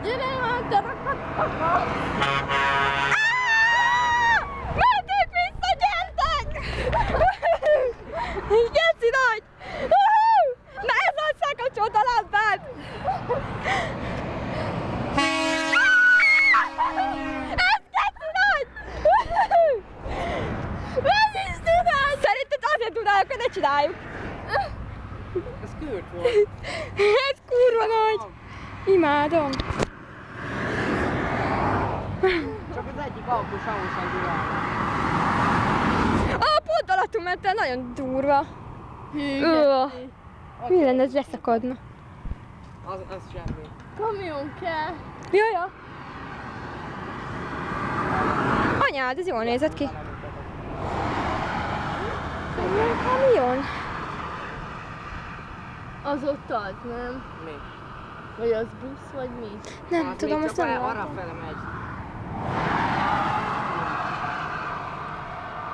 Gyere már, te rakadsz! Mentünk vissza, gyertek! Geci nagy! Na ez az, felkapcsolt a lámpát! Ez geci nagy! Ez is tudás! Szerinted azért tudálok, hogy ne csináljuk. Ez kürt volt. Ez kurva nagy! Imádom! Csak az egyik autós ahhoz sem durál. A pont alattunk ment el, nagyon durva. Mi lenne, ez leszakadna? Az semmi. Kamion kell. Jaja! Anyád, ez jól nézett ki. Milyen kamion? Az ott az, nem? Mi? Vagy az busz, vagy mi? Nem Az tudom, még azt csak nem arra látom. fele megy.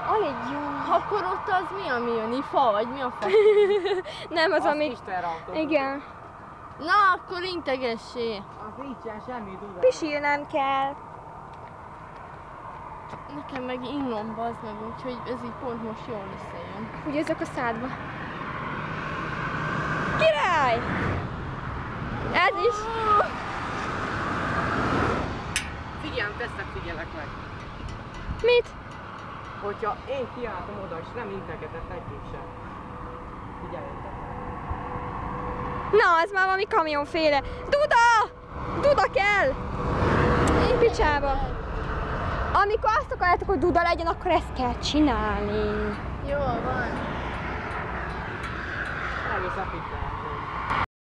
Alig jó. Akkor ott az mi, ami jön? Ifa, vagy mi a fa? Nem, az, ami... kis terautó. Igen. Na, akkor integessé. Az nincsen semmi durál. Pisilnem kell. Nekem meg innom bazd meg, úgyhogy ez így pont most jól összejön. Ugye ezek a szádba. Király! Ez is. Figyelj, tesztek, figyelek meg. Mit? Hogyha én kiálltam oda, és nem integetett egyik sem. Figyeljetek. Na, ez már valami kamionféle. Duda! Duda kell! Picsába. Amikor azt akarjátok, hogy duda legyen, akkor ezt kell csinálni. Jól van. Egész a figyelj.